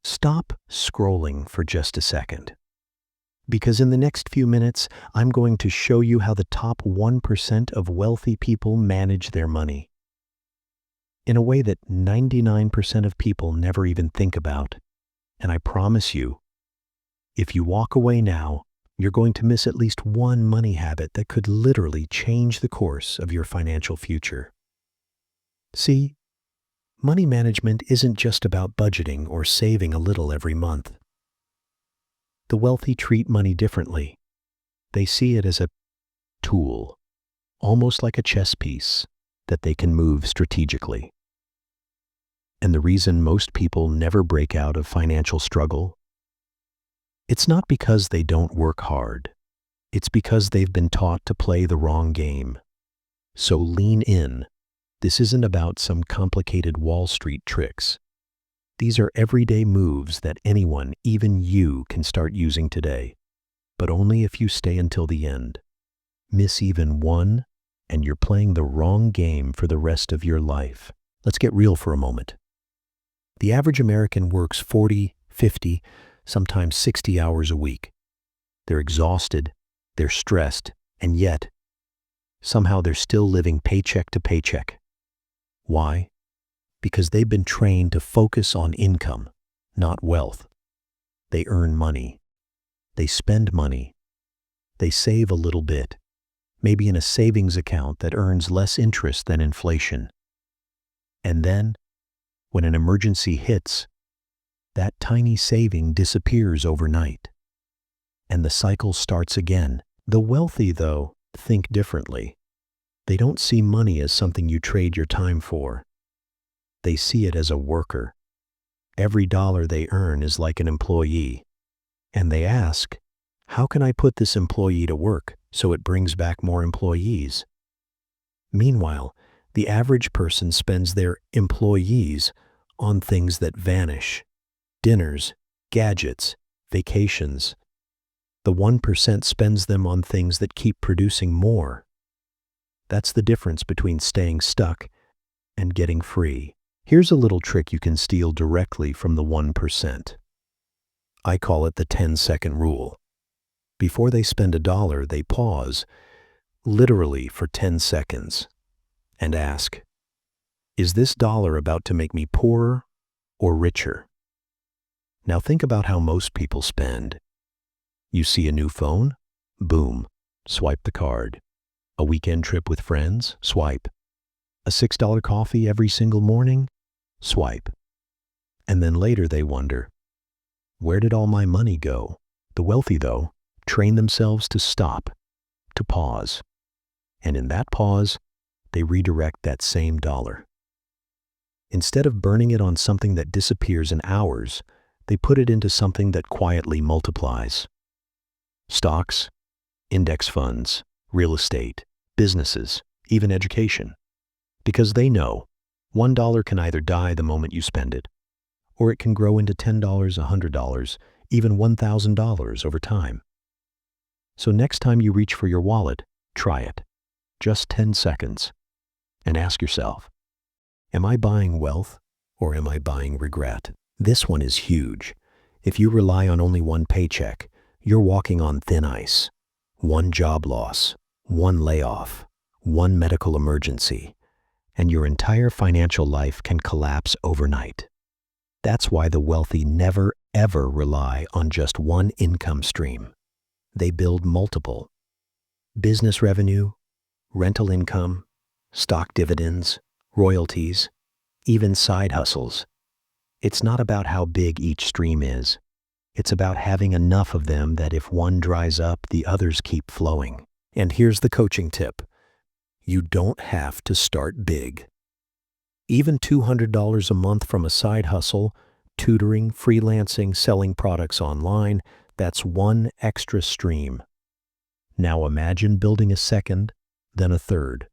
Stop scrolling for just a second, because in the next few minutes, I'm going to show you how the top 1% of wealthy people manage their money in a way that 99% of people never even think about. And I promise you, if you walk away now, you're going to miss at least one money habit that could literally change the course of your financial future. See, money management isn't just about budgeting or saving a little every month. The wealthy treat money differently. They see it as a tool, almost like a chess piece that they can move strategically. And the reason most people never break out of financial struggle, it's not because they don't work hard. It's because they've been taught to play the wrong game. So lean in. This isn't about some complicated Wall Street tricks. These are everyday moves that anyone, even you, can start using today, but only if you stay until the end. Miss even one, and you're playing the wrong game for the rest of your life. Let's get real for a moment. The average American works 40, 50, sometimes 60 hours a week. They're exhausted, they're stressed, and yet, somehow they're still living paycheck to paycheck. Why? Because they've been trained to focus on income, not wealth. They earn money. They spend money. They save a little bit, maybe in a savings account that earns less interest than inflation. And then, when an emergency hits, that tiny saving disappears overnight, and the cycle starts again. The wealthy, though, think differently. They don't see money as something you trade your time for. They see it as a worker. Every dollar they earn is like an employee. And they ask, how can I put this employee to work so it brings back more employees? Meanwhile, the average person spends their employees on things that vanish: dinners, gadgets, vacations. The 1% spends them on things that keep producing more. That's the difference between staying stuck and getting free. Here's a little trick you can steal directly from the 1%. I call it the 10-second rule. Before they spend $1, they pause, literally for 10 seconds, and ask, is this dollar about to make me poorer or richer? Now think about how most people spend. You see a new phone? Boom, swipe the card. A weekend trip with friends? Swipe. A $6 coffee every single morning? Swipe. And then later they wonder, where did all my money go? The wealthy, though, train themselves to stop, to pause. And in that pause, they redirect that same dollar. Instead of burning it on something that disappears in hours, they put it into something that quietly multiplies. Stocks, index funds, real estate, businesses, even education. Because they know $1 can either die the moment you spend it, or it can grow into $10, $100, even $1,000 over time. So next time you reach for your wallet, try it. Just 10 seconds. And ask yourself, am I buying wealth or am I buying regret? This one is huge. If you rely on only one paycheck, you're walking on thin ice. One job loss, one layoff, one medical emergency, and your entire financial life can collapse overnight. That's why the wealthy never, ever rely on just one income stream. They build multiple. Business revenue, rental income, stock dividends, royalties, even side hustles. It's not about how big each stream is. It's about having enough of them that if one dries up, the others keep flowing. And here's the coaching tip. You don't have to start big. Even $200 a month from a side hustle, tutoring, freelancing, selling products online, that's one extra stream. Now imagine building a second, then a third.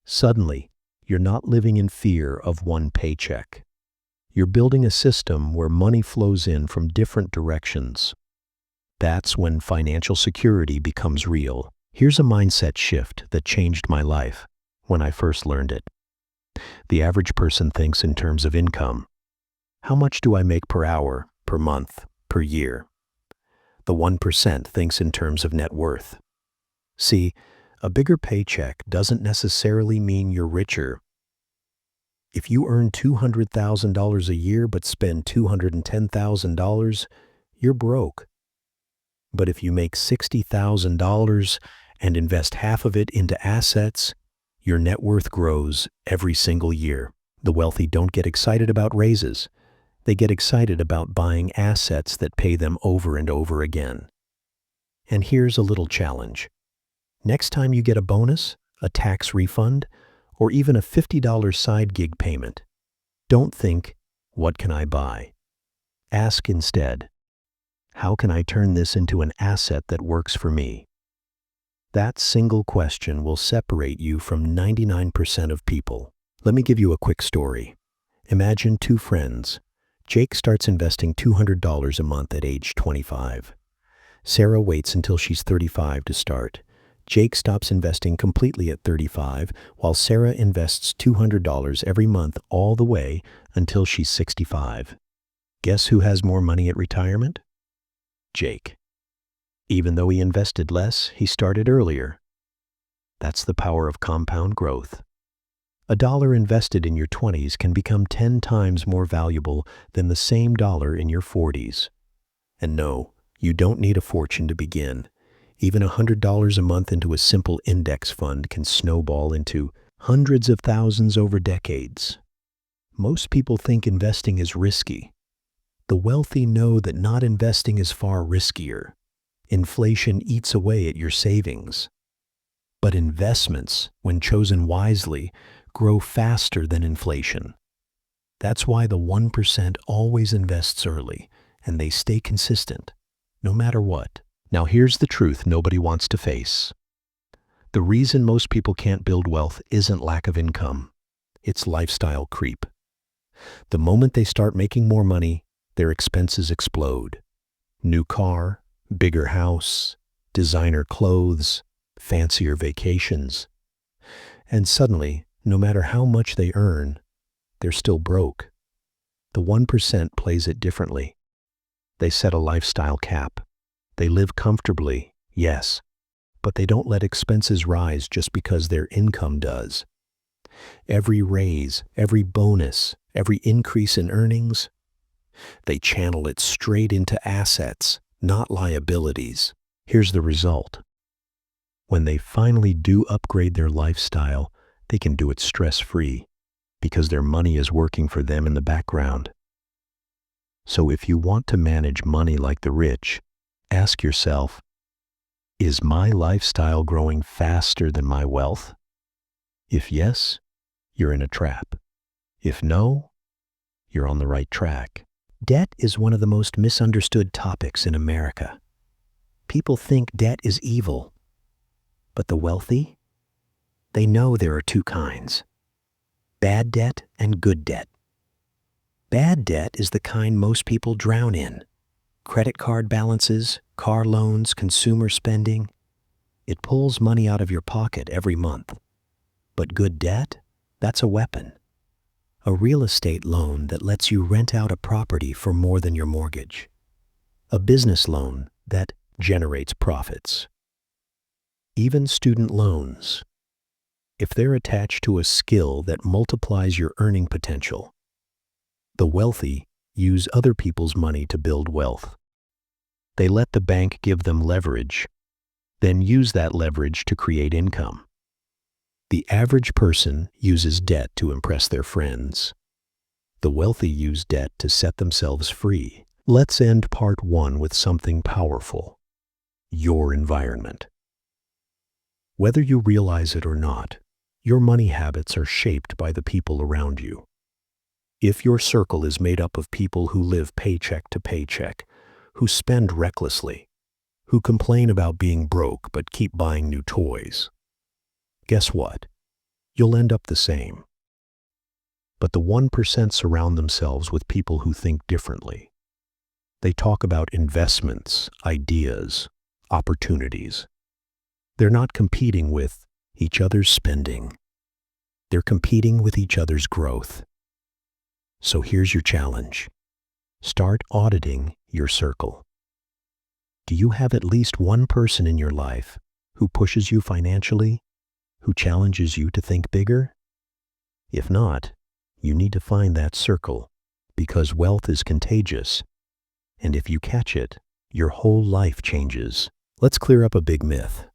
Suddenly, you're not living in fear of one paycheck. You're building a system where money flows in from different directions. That's when financial security becomes real. Here's a mindset shift that changed my life when I first learned it. The average person thinks in terms of income. How much do I make per hour? per month, per year. The 1% thinks in terms of net worth. See, a bigger paycheck doesn't necessarily mean you're richer. If you earn $200,000 a year but spend $210,000, you're broke. But if you make $60,000 and invest half of it into assets, your net worth grows every single year. The wealthy don't get excited about raises. They get excited about buying assets that pay them over and over again. And here's a little challenge. Next time you get a bonus, a tax refund, or even a $50 side gig payment, don't think, "What can I buy?" Ask instead, "How can I turn this into an asset that works for me?" That single question will separate you from 99% of people. Let me give you a quick story. Imagine two friends. Jake starts investing $200 a month at age 25. Sarah waits until she's 35 to start. Jake stops investing completely at 35, while Sarah invests $200 every month all the way until she's 65. Guess who has more money at retirement? Jake. Even though he invested less, he started earlier. That's the power of compound growth. A dollar invested in your 20s can become 10 times more valuable than the same dollar in your 40s. And no, you don't need a fortune to begin. Even $100 a month into a simple index fund can snowball into hundreds of thousands over decades. Most people think investing is risky. The wealthy know that not investing is far riskier. Inflation eats away at your savings. But investments, when chosen wisely, grow faster than inflation. That's why the 1% always invests early, and they stay consistent, no matter what. Now here's the truth nobody wants to face. The reason most people can't build wealth isn't lack of income. It's lifestyle creep. The moment they start making more money, their expenses explode. New car, bigger house, designer clothes, fancier vacations. And suddenly, no matter how much they earn, they're still broke. The 1% plays it differently. They set a lifestyle cap. They live comfortably, yes, but they don't let expenses rise just because their income does. Every raise, every bonus, every increase in earnings, they channel it straight into assets, not liabilities. Here's the result. When they finally do upgrade their lifestyle, they can do it stress-free because their money is working for them in the background. So if you want to manage money like the rich, ask yourself, is my lifestyle growing faster than my wealth? If yes, you're in a trap. If no, you're on the right track. Debt is one of the most misunderstood topics in America. People think debt is evil. But the wealthy? They know there are two kinds: bad debt and good debt. Bad debt is the kind most people drown in. Credit card balances, car loans, consumer spending. It pulls money out of your pocket every month. But good debt? That's a weapon. A real estate loan that lets you rent out a property for more than your mortgage. A business loan that generates profits. Even student loans, if they're attached to a skill that multiplies your earning potential. The wealthy use other people's money to build wealth. They let the bank give them leverage, then use that leverage to create income. The average person uses debt to impress their friends. The wealthy use debt to set themselves free. Let's end part 1 with something powerful: your environment. Whether you realize it or not, your money habits are shaped by the people around you. If your circle is made up of people who live paycheck to paycheck, who spend recklessly, who complain about being broke but keep buying new toys, guess what? You'll end up the same. But the 1% surround themselves with people who think differently. They talk about investments, ideas, opportunities. They're not competing with each other's spending. They're competing with each other's growth. So here's your challenge. Start auditing your circle. Do you have at least one person in your life who pushes you financially, who challenges you to think bigger? If not, you need to find that circle, because wealth is contagious, and if you catch it, your whole life changes. Let's clear up a big myth.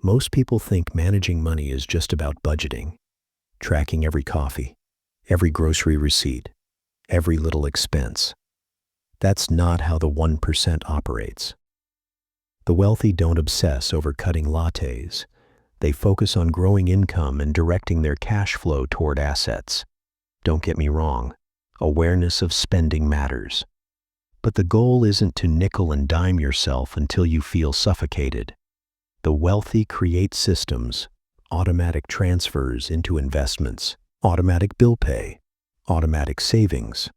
Most people think managing money is just about budgeting, tracking every coffee, every grocery receipt, every little expense. That's not how the 1% operates. The wealthy don't obsess over cutting lattes. They focus on growing income and directing their cash flow toward assets. Don't get me wrong, awareness of spending matters. But the goal isn't to nickel and dime yourself until you feel suffocated. The wealthy create systems, automatic transfers into investments, automatic bill pay, automatic savings.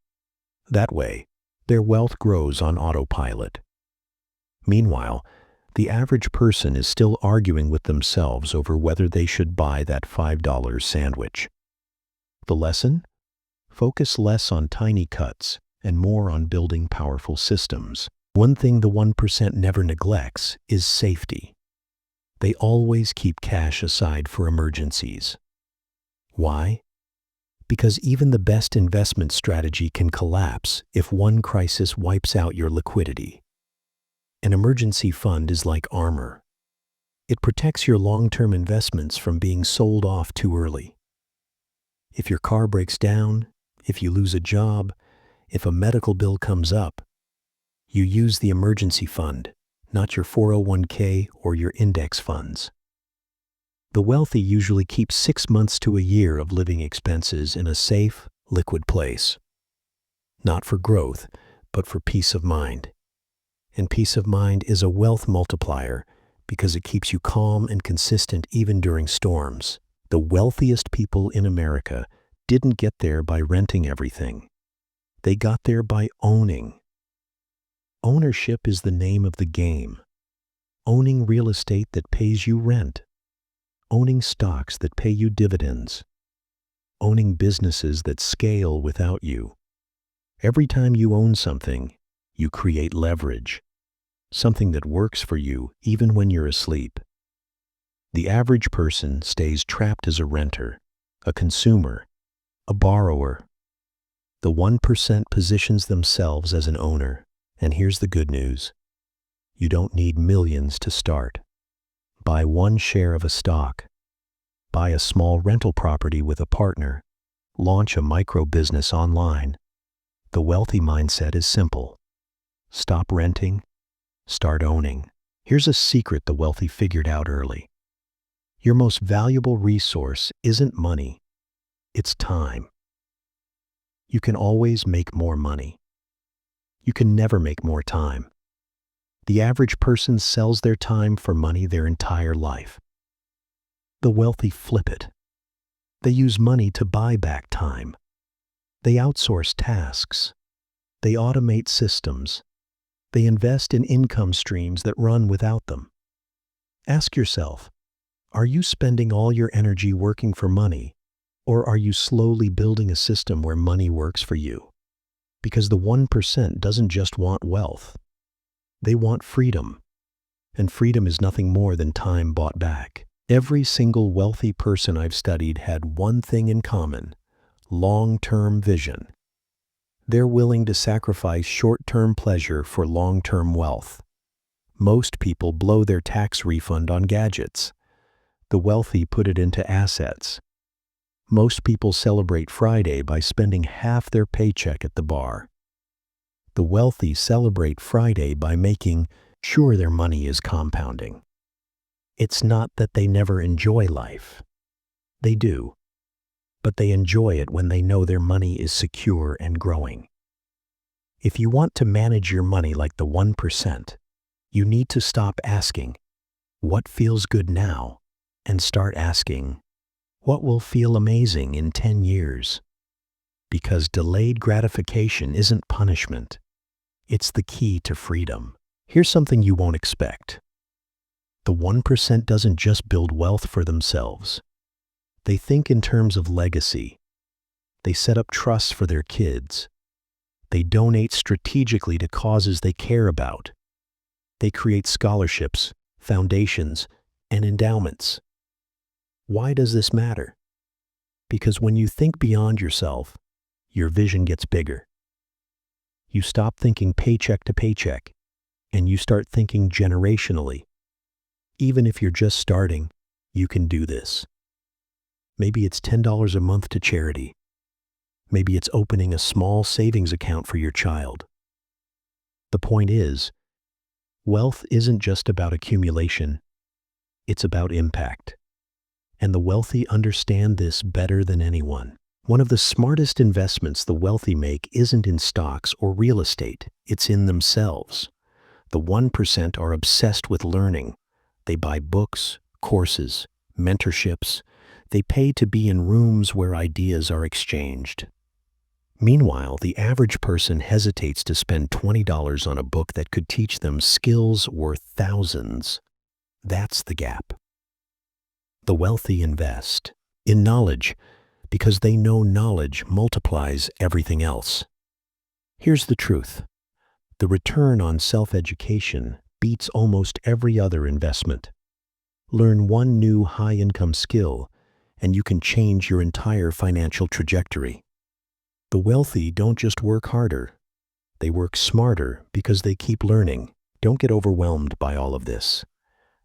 That way, their wealth grows on autopilot. Meanwhile, the average person is still arguing with themselves over whether they should buy that $5 sandwich. The lesson? Focus less on tiny cuts and more on building powerful systems. One thing the 1% never neglects is safety. They always keep cash aside for emergencies. Why? Because even the best investment strategy can collapse if one crisis wipes out your liquidity. An emergency fund is like armor. It protects your long-term investments from being sold off too early. If your car breaks down, if you lose a job, if a medical bill comes up, you use the emergency fund, not your 401k or your index funds. The wealthy usually keep 6 months to a year of living expenses in a safe, liquid place. Not for growth, but for peace of mind. And peace of mind is a wealth multiplier because it keeps you calm and consistent even during storms. The wealthiest people in America didn't get there by renting everything. They got there by owning. Ownership is the name of the game. Owning real estate that pays you rent. Owning stocks that pay you dividends. Owning businesses that scale without you. Every time you own something, you create leverage, something that works for you even when you're asleep. The average person stays trapped as a renter, a consumer, a borrower. The 1% positions themselves as an owner, and here's the good news. You don't need millions to start. Buy one share of a stock. Buy a small rental property with a partner. Launch a micro business online. The wealthy mindset is simple. Stop renting, start owning. Here's a secret the wealthy figured out early. Your most valuable resource isn't money, it's time. You can always make more money. You can never make more time. The average person sells their time for money their entire life. The wealthy flip it. They use money to buy back time. They outsource tasks. They automate systems. They invest in income streams that run without them. Ask yourself, are you spending all your energy working for money, or are you slowly building a system where money works for you? Because the 1% doesn't just want wealth. They want freedom. And freedom is nothing more than time bought back. Every single wealthy person I've studied had one thing in common: long-term vision. They're willing to sacrifice short-term pleasure for long-term wealth. Most people blow their tax refund on gadgets. The wealthy put it into assets. Most people celebrate Friday by spending half their paycheck at the bar. The wealthy celebrate Friday by making sure their money is compounding. It's not that they never enjoy life. They do. But they enjoy it when they know their money is secure and growing. If you want to manage your money like the 1%, you need to stop asking, what feels good now? And start asking, what will feel amazing in 10 years? Because delayed gratification isn't punishment. It's the key to freedom. Here's something you won't expect. The 1% doesn't just build wealth for themselves. They think in terms of legacy. They set up trusts for their kids. They donate strategically to causes they care about. They create scholarships, foundations, and endowments. Why does this matter? Because when you think beyond yourself, your vision gets bigger. You stop thinking paycheck to paycheck, and you start thinking generationally. Even if you're just starting, you can do this. Maybe it's $10 a month to charity. Maybe it's opening a small savings account for your child. The point is, wealth isn't just about accumulation, it's about impact. And the wealthy understand this better than anyone. One of the smartest investments the wealthy make isn't in stocks or real estate, it's in themselves. The 1% are obsessed with learning. They buy books, courses, mentorships. They pay to be in rooms where ideas are exchanged. Meanwhile, the average person hesitates to spend $20 on a book that could teach them skills worth thousands. That's the gap. The wealthy invest in knowledge because they know knowledge multiplies everything else. Here's the truth. The return on self-education beats almost every other investment. Learn one new high-income skill, and you can change your entire financial trajectory. The wealthy don't just work harder. They work smarter because they keep learning. Don't get overwhelmed by all of this.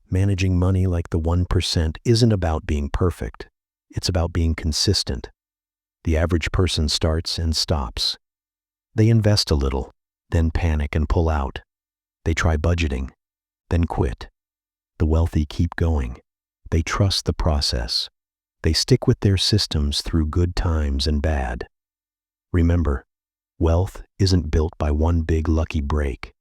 Managing money like the 1% isn't about being perfect. It's about being consistent. The average person starts and stops. They invest a little, then panic and pull out. They try budgeting, then quit. The wealthy keep going. They trust the process. They stick with their systems through good times and bad. Remember, wealth isn't built by one big lucky break.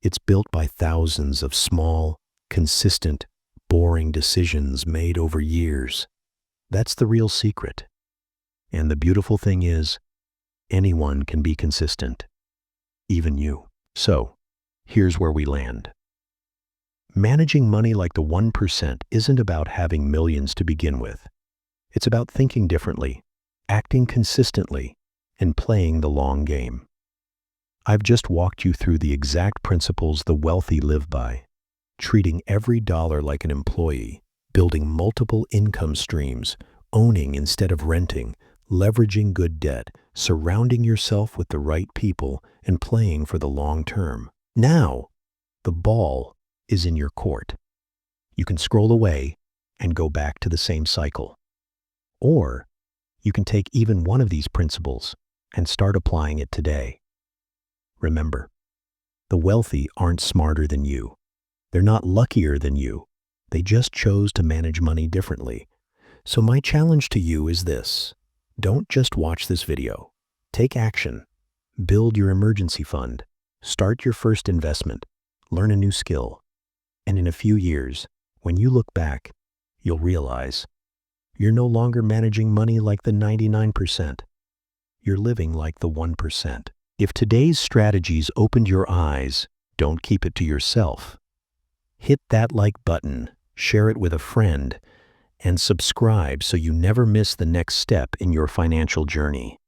It's built by thousands of small, consistent, boring decisions made over years. That's the real secret. And the beautiful thing is, anyone can be consistent. Even you. So, here's where we land. Managing money like the 1% isn't about having millions to begin with. It's about thinking differently, acting consistently, and playing the long game. I've just walked you through the exact principles the wealthy live by. Treating every dollar like an employee, building multiple income streams, owning instead of renting, leveraging good debt, surrounding yourself with the right people, and playing for the long term. Now, the ball is in your court. You can scroll away and go back to the same cycle. Or you can take even one of these principles and start applying it today. Remember, the wealthy aren't smarter than you. They're not luckier than you. They just chose to manage money differently. So my challenge to you is this. Don't just watch this video. Take action. Build your emergency fund. Start your first investment. Learn a new skill. And in a few years, when you look back, you'll realize you're no longer managing money like the 99%. You're living like the 1%. If today's strategies opened your eyes, don't keep it to yourself. Hit that like button, share it with a friend, and subscribe so you never miss the next step in your financial journey.